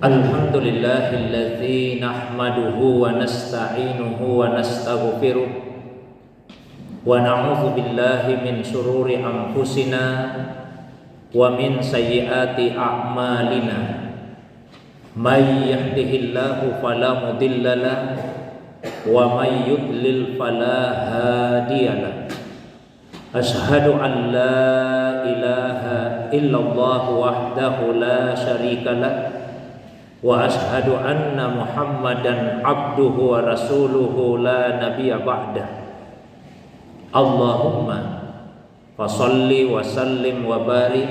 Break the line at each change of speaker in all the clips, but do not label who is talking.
Alhamdulillahilladzi nahmaduhu wa nasta'inuhu wa nastaghfiruh wa na'udzu billahi min syururi anfusina wa min sayyiati a'malina. May yahdihillahu fala mudilla lahu wa may yudlil fala hadiyalah. Asyhadu an la ilaha illallah wahdahu la syarikalah wa ashhadu anna Muhammadan abduhu wa rasuluhu la nabiyya ba'dah. Allahumma fasalli wa sallim wa barik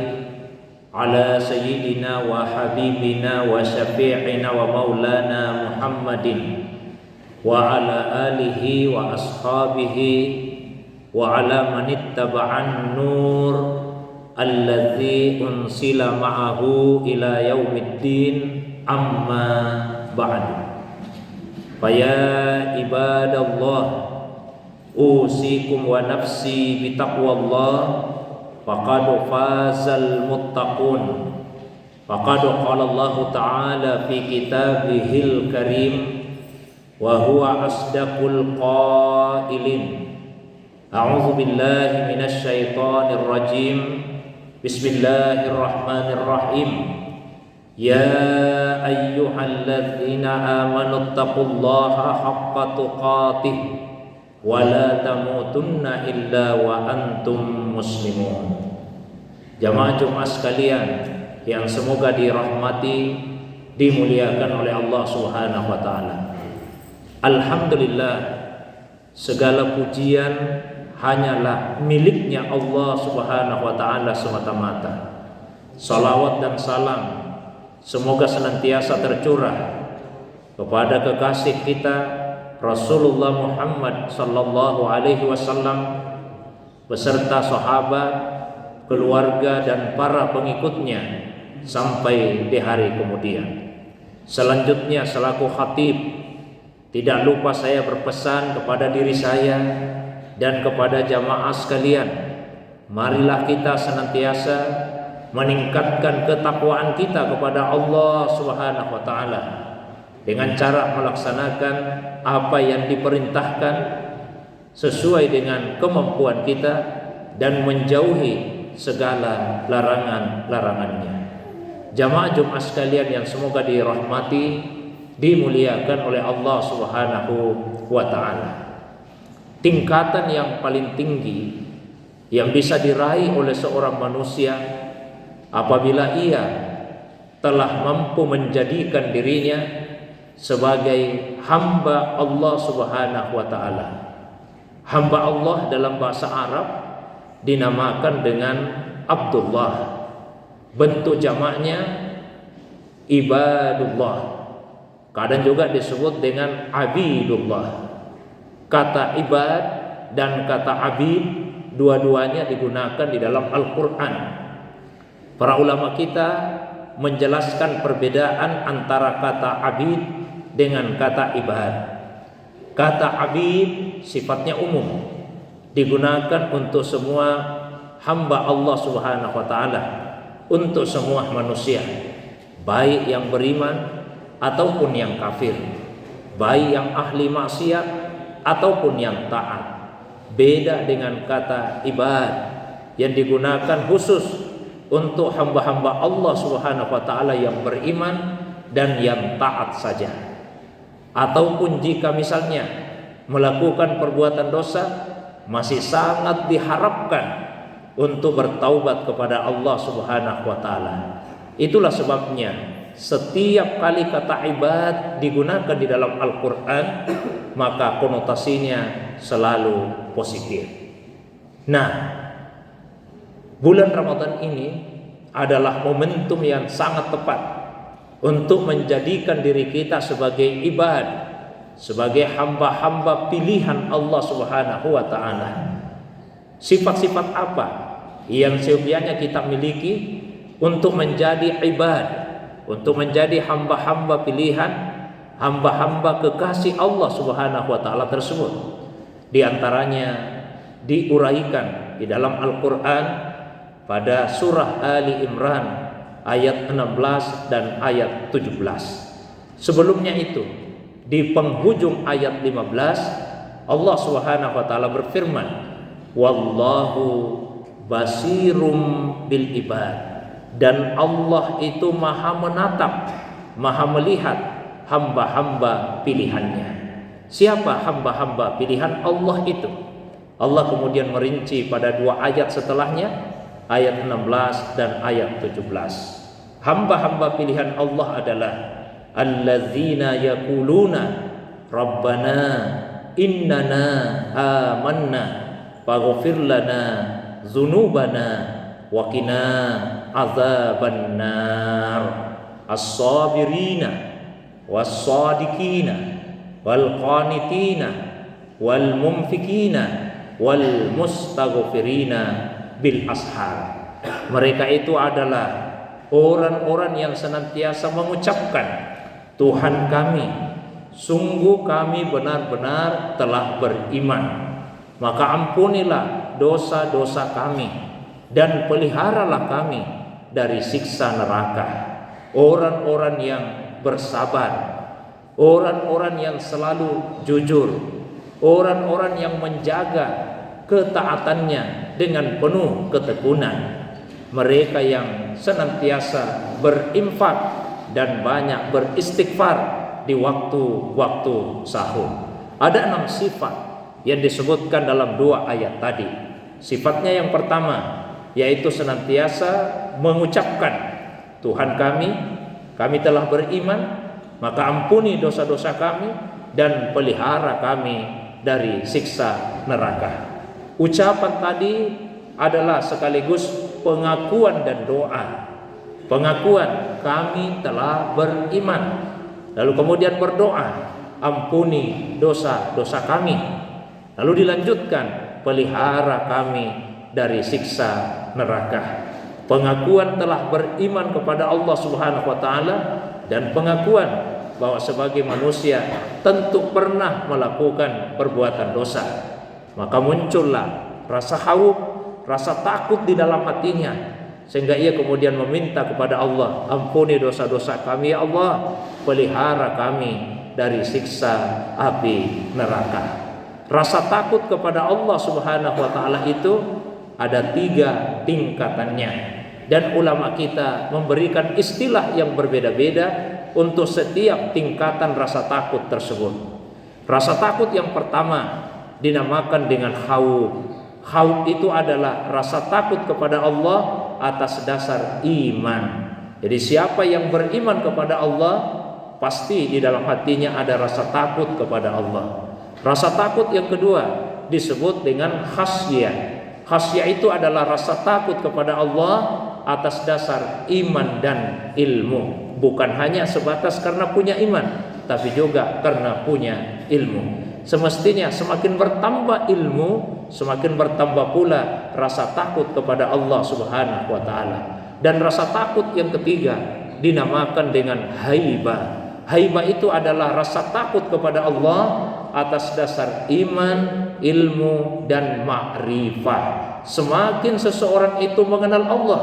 ala sayyidina wa habibina wa syafi'ina wa maulana Muhammadin wa ala alihi wa ashabihi wa ala manittaba'an nur alladzi unsila ma'ahu ila yaumiddin. Amma ba'du. Faya ibadallah, usikum wa nafsi bitaqwallah, faqad fazal muttaqun. Faqad qala Allah Ta'ala fi kitabihil karim wa huwa asdaqul qailin. A'udzu billahi minasy syaithanir rajim. Bismillahirrahmanirrahim. Ya ayyuhalladzina amanu taqullaha haqqa tuqatih wa la tamutunna illa wa antum muslimun. Jamaah Jumat sekalian yang semoga dirahmati, dimuliakan oleh Allah Subhanahu wa taala. Alhamdulillah, segala pujian hanyalah miliknya Allah Subhanahu wa taala semata-mata. Salawat dan salam semoga senantiasa tercurah kepada kekasih kita Rasulullah Muhammad sallallahu alaihi wasallam beserta sahabat, keluarga dan para pengikutnya sampai di hari kemudian. Selanjutnya selaku khatib, tidak lupa saya berpesan kepada diri saya dan kepada jamaah sekalian, marilah kita senantiasa meningkatkan ketakwaan kita kepada Allah Subhanahu wa taala dengan cara melaksanakan apa yang diperintahkan sesuai dengan kemampuan kita dan menjauhi segala larangan-larangannya. Jamaah Jumat sekalian yang semoga dirahmati, dimuliakan oleh Allah Subhanahu wa taala. Tingkatan yang paling tinggi yang bisa diraih oleh seorang manusia apabila ia telah mampu menjadikan dirinya sebagai hamba Allah Subhanahu wa taala. Hamba Allah dalam bahasa Arab dinamakan dengan Abdullah. Bentuk jamaknya ibadullah. Kadang juga disebut dengan abidullah. Kata ibad dan kata abid dua-duanya digunakan di dalam Al-Qur'an. Para ulama kita menjelaskan perbedaan antara kata abid dengan kata ibad. Kata abid sifatnya umum, digunakan untuk semua hamba Allah Subhanahu wa taala, untuk semua manusia, baik yang beriman ataupun yang kafir, baik yang ahli maksiat ataupun yang taat. Beda dengan kata ibad yang digunakan khusus untuk hamba-hamba Allah Subhanahu wa taala yang beriman dan yang taat saja. Ataupun jika misalnya melakukan perbuatan dosa, masih sangat diharapkan untuk bertaubat kepada Allah Subhanahu wa taala. Itulah sebabnya setiap kali kata ibad digunakan di dalam Al-Qur'an, maka konotasinya selalu positif. Nah, bulan Ramadan ini adalah momentum yang sangat tepat untuk menjadikan diri kita sebagai ibad, sebagai hamba-hamba pilihan Allah Subhanahu wa taala. Sifat-sifat apa yang seyogianya kita miliki untuk menjadi ibad, untuk menjadi hamba-hamba pilihan, hamba-hamba kekasih Allah Subhanahu wa taala tersebut? Di antaranya diuraikan di dalam Al-Qur'an pada surah Ali Imran ayat 16 dan ayat 17. Sebelumnya itu, di penghujung ayat 15, Allah Subhanahu wa taala berfirman, "Wallahu basirum bil ibad." Dan Allah itu maha menatap, maha melihat hamba-hamba pilihannya. Siapa hamba-hamba pilihan Allah itu? Allah kemudian merinci pada 2 ayat setelahnya, ayat 16 dan ayat 17. Hamba-hamba pilihan Allah adalah allazina yaquluna rabbana innana amanna faghfir lana dzunubana wa qina azabannar as-sabirina was-sadiqina wal qanitina wal mumfikina wal mustaghfirina bil ashar. Mereka itu adalah orang-orang yang senantiasa mengucapkan, Tuhan kami, sungguh kami benar-benar telah beriman, maka ampunilah dosa-dosa kami dan peliharalah kami dari siksa neraka. Orang-orang yang bersabar, orang-orang yang selalu jujur, orang-orang yang menjaga ketaatannya dengan penuh ketekunan, mereka yang senantiasa berinfak dan banyak beristighfar di waktu-waktu sahur. Ada 6 sifat yang disebutkan dalam 2 ayat tadi. Sifatnya yang pertama yaitu senantiasa mengucapkan, Tuhan kami telah beriman, maka ampuni dosa-dosa kami dan pelihara kami dari siksa neraka. Ucapan tadi adalah sekaligus pengakuan dan doa. Pengakuan kami telah beriman, lalu kemudian berdoa, ampuni dosa-dosa kami, lalu dilanjutkan, pelihara kami dari siksa neraka. Pengakuan telah beriman kepada Allah Subhanahu wa taala dan pengakuan bahwa sebagai manusia tentu pernah melakukan perbuatan dosa. Maka muncullah rasa khauf, rasa takut di dalam hatinya, sehingga ia kemudian meminta kepada Allah, ampuni dosa-dosa kami ya Allah, pelihara kami dari siksa api neraka. Rasa takut kepada Allah Subhanahu wa taala itu ada 3 tingkatannya, dan ulama kita memberikan istilah yang berbeda-beda untuk setiap tingkatan rasa takut tersebut. Rasa takut yang pertama dinamakan dengan khauf. Khauf itu adalah rasa takut kepada Allah atas dasar iman. Jadi siapa yang beriman kepada Allah, pasti di dalam hatinya ada rasa takut kepada Allah. Rasa takut yang kedua disebut dengan khasyah. Khasyah itu adalah rasa takut kepada Allah atas dasar iman dan ilmu. Bukan hanya sebatas karena punya iman, tapi juga karena punya ilmu. Semestinya semakin bertambah ilmu, semakin bertambah pula rasa takut kepada Allah Subhanahu wa taala. Dan rasa takut yang ketiga dinamakan dengan haibah. Haibah itu adalah rasa takut kepada Allah atas dasar iman, ilmu, dan ma'rifah. Semakin seseorang itu mengenal Allah,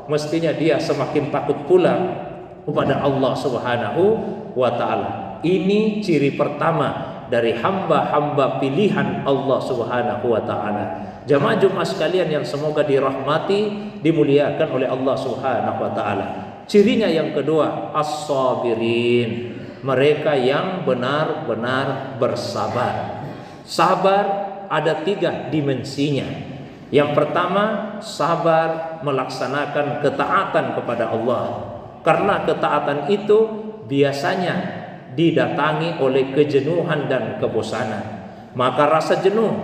mestinya dia semakin takut pula kepada Allah Subhanahu wa taala. Ini ciri pertama dari hamba-hamba pilihan Allah Subhanahu wa taala. Jamaah Jumat sekalian yang semoga dirahmati, dimuliakan oleh Allah Subhanahu wa taala. Cirinya yang kedua, as-sabirin. Mereka yang benar-benar bersabar. Sabar ada 3 dimensinya. Yang pertama, sabar melaksanakan ketaatan kepada Allah. Karena ketaatan itu biasanya didatangi oleh kejenuhan dan kebosanan. Maka rasa jenuh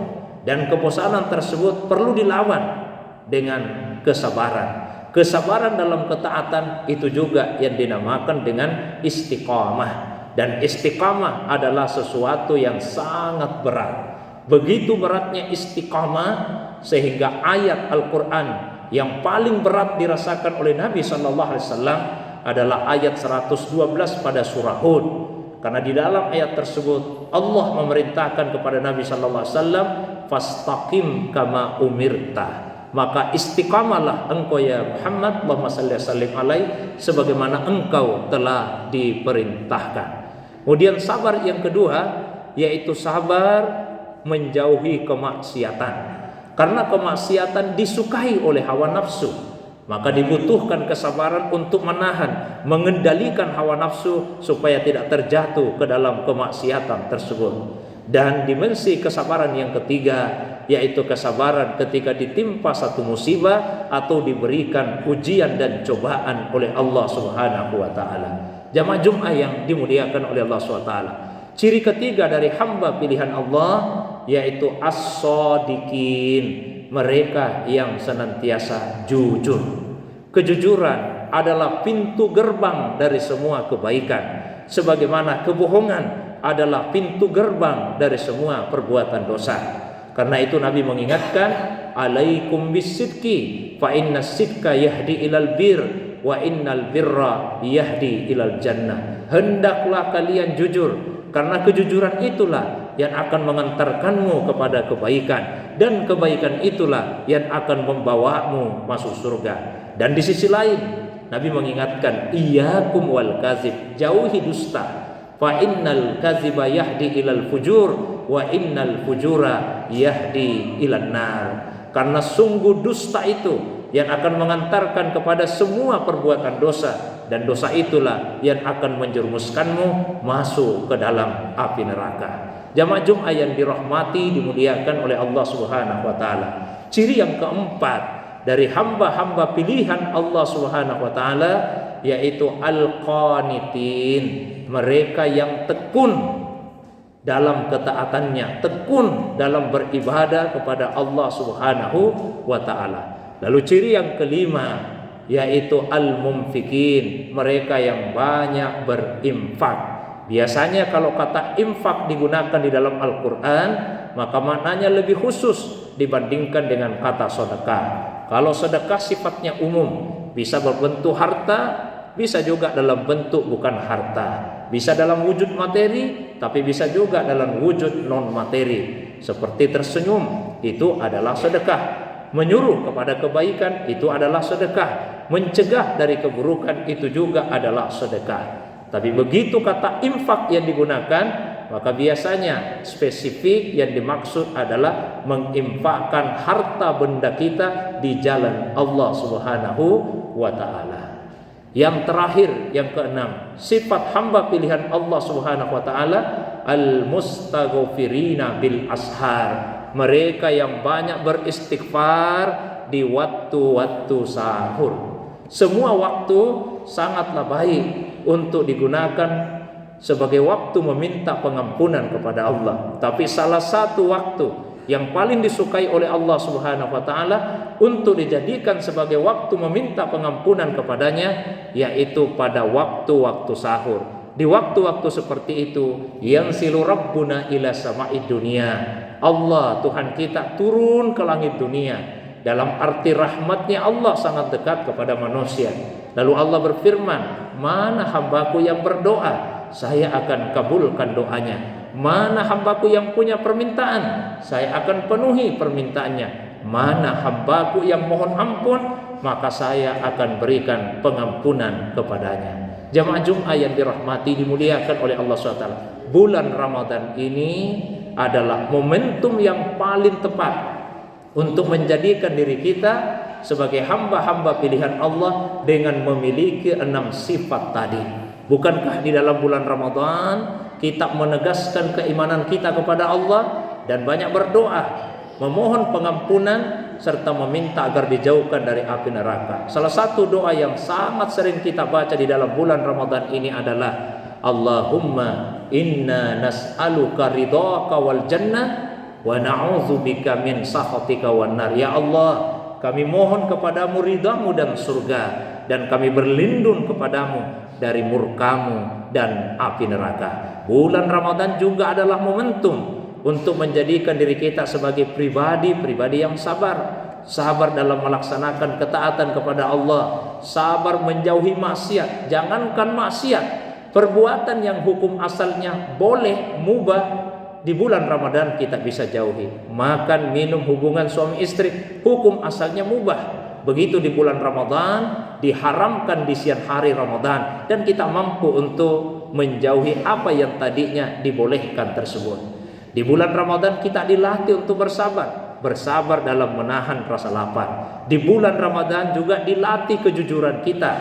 dan kebosanan tersebut perlu dilawan dengan kesabaran. Kesabaran dalam ketaatan itu juga yang dinamakan dengan istiqamah. Dan istiqamah adalah sesuatu yang sangat berat. Begitu beratnya istiqamah sehingga ayat Al-Quran yang paling berat dirasakan oleh Nabi SAW adalah ayat 112 pada surah Hud. Karena di dalam ayat tersebut Allah memerintahkan kepada Nabi SAW, fastaqim kama umirta. maka istiqamalah engkau ya Muhammad, Allahumma salli sallim alaihi, sebagaimana engkau telah diperintahkan. Kemudian sabar yang kedua yaitu sabar menjauhi kemaksiatan. Karena kemaksiatan disukai oleh hawa nafsu, maka dibutuhkan kesabaran untuk menahan, mengendalikan hawa nafsu supaya tidak terjatuh ke dalam kemaksiatan tersebut. Dan dimensi kesabaran yang ketiga yaitu kesabaran ketika ditimpa satu musibah atau diberikan ujian dan cobaan oleh Allah Subhanahu wa taala. Jamaah Jumat yang dimuliakan oleh Allah Subhanahu wa taala. Ciri ketiga dari hamba pilihan Allah yaitu as-shadiqin, mereka yang senantiasa jujur. Kejujuran adalah pintu gerbang dari semua kebaikan, sebagaimana kebohongan adalah pintu gerbang dari semua perbuatan dosa. Karena itu Nabi mengingatkan, alaikum bisidqi fa innas sidqa yahdi ilal bir wa innal birra yahdi ilal jannah. Hendaklah kalian jujur, karena kejujuran itulah yang akan mengantarkanmu kepada kebaikan, dan kebaikan itulah yang akan membawamu masuk surga. Dan di sisi lain Nabi mengingatkan, iyyakum wal kazib, jauhi dusta. Fa innal kaziba yahdi ilal fujur wa innal fujura yahdi ilan nar. Karena sungguh dusta itu yang akan mengantarkan kepada semua perbuatan dosa, dan dosa itulah yang akan menjerumuskanmu masuk ke dalam api neraka. Jamaah Jumat yang dirahmati, dimuliakan oleh Allah Subhanahu wa taala. Ciri yang keempat dari hamba-hamba pilihan Allah Subhanahu wa taala yaitu al-qanitin, mereka yang tekun dalam ketaatannya, tekun dalam beribadah kepada Allah Subhanahu wa taala. Lalu ciri yang kelima yaitu al-mumfikin, mereka yang banyak berinfak. Biasanya kalau kata infak digunakan di dalam Al-Quran, maka maknanya lebih khusus dibandingkan dengan kata sedekah. Kalau sedekah sifatnya umum, bisa berbentuk harta, bisa juga dalam bentuk bukan harta, bisa dalam wujud materi, tapi bisa juga dalam wujud non materi. Seperti tersenyum, itu adalah sedekah. Menyuruh kepada kebaikan, itu adalah sedekah. Mencegah dari keburukan, itu juga adalah sedekah. Tapi begitu kata infak yang digunakan, maka biasanya spesifik yang dimaksud adalah menginfakkan harta benda kita di jalan Allah Subhanahu wa taala. Yang terakhir, yang keenam, sifat hamba pilihan Allah Subhanahu wa taala al-mustaghfirina bil ashar, mereka yang banyak beristighfar di waktu-waktu sahur. Semua waktu sangatlah baik untuk digunakan sebagai waktu meminta pengampunan kepada Allah. Tapi salah satu waktu yang paling disukai oleh Allah Subhanahu wa taala untuk dijadikan sebagai waktu meminta pengampunan kepadanya yaitu pada waktu-waktu sahur. Di waktu-waktu seperti itu, yanzilu rabbuna ila sama'id dunia, Allah Tuhan kita turun ke langit dunia. Dalam arti rahmatnya Allah sangat dekat kepada manusia. Lalu Allah berfirman, mana hambaku yang berdoa, saya akan kabulkan doanya. Mana hambaku yang punya permintaan, saya akan penuhi permintaannya. Mana hambaku yang mohon ampun, maka saya akan berikan pengampunan kepadanya. Jamaah Jumat yang dirahmati, dimuliakan oleh Allah SWT, bulan Ramadan ini adalah momentum yang paling tepat untuk menjadikan diri kita sebagai hamba-hamba pilihan Allah dengan memiliki 6 sifat tadi. Bukankah di dalam bulan Ramadan kita menegaskan keimanan kita kepada Allah dan banyak berdoa, memohon pengampunan serta meminta agar dijauhkan dari api neraka. Salah satu doa yang sangat sering kita baca di dalam bulan Ramadan ini adalah Allahumma inna nas'aluka ridhaka wal jannah wa na'udzubika min sakhatika wan nar. Ya Allah, kami mohon kepadamu ridhamu dan surga, dan kami berlindung kepadamu dari murkamu dan api neraka. Bulan Ramadan juga adalah momentum untuk menjadikan diri kita sebagai pribadi yang sabar dalam melaksanakan ketaatan kepada Allah, sabar menjauhi maksiat. Jangankan maksiat, perbuatan yang hukum asalnya boleh, mubah, di bulan Ramadan kita bisa jauhi. Makan, minum, hubungan suami istri, hukum asalnya mubah. Begitu di bulan Ramadan diharamkan di siang hari Ramadan, dan kita mampu untuk menjauhi apa yang tadinya dibolehkan tersebut. Di bulan Ramadan kita dilatih untuk bersabar dalam menahan rasa lapar. Di bulan Ramadan juga dilatih kejujuran kita,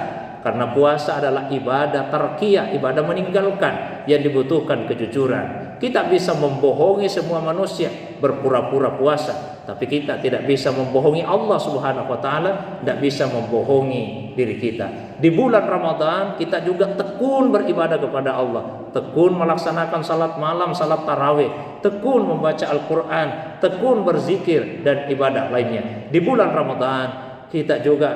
karena puasa adalah ibadah tarkiyah, ibadah meninggalkan, yang dibutuhkan kejujuran. Kita bisa membohongi semua manusia, berpura-pura puasa, tapi kita tidak bisa membohongi Allah Subhanahu wa taala, tidak bisa membohongi diri kita. Di bulan Ramadan kita juga tekun beribadah kepada Allah, tekun melaksanakan salat malam, salat tarawih, tekun membaca Al-Qur'an, tekun berzikir dan ibadah lainnya. Di bulan Ramadan kita juga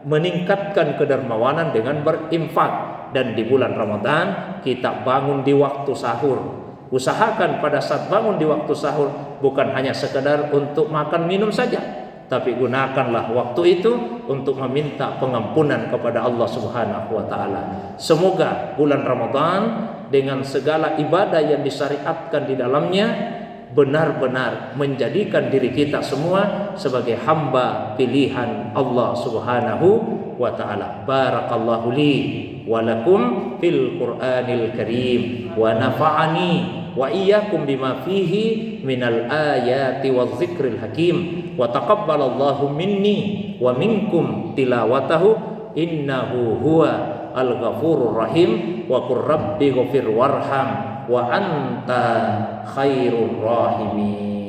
meningkatkan kedermawanan dengan berinfak, dan di bulan Ramadan kita bangun di waktu sahur. Usahakan pada saat bangun di waktu sahur bukan hanya sekedar untuk makan minum saja, tapi gunakanlah waktu itu untuk meminta pengampunan kepada Allah Subhanahu wa taala. Semoga bulan Ramadan dengan segala ibadah yang disyariatkan di dalamnya benar-benar menjadikan diri kita semua sebagai hamba pilihan Allah Subhanahu wa taala. Barakallahu li wa lakum fil Qur'anil Karim wa nafa'ani wa iyyakum bima fihi minal ayati waz zikril hakim wa taqabbalallahu minni wa minkum tilawatahu innahu huwa al-ghafurur rahim wa qur rabbi ghfir warham wa anta khairur rahimin.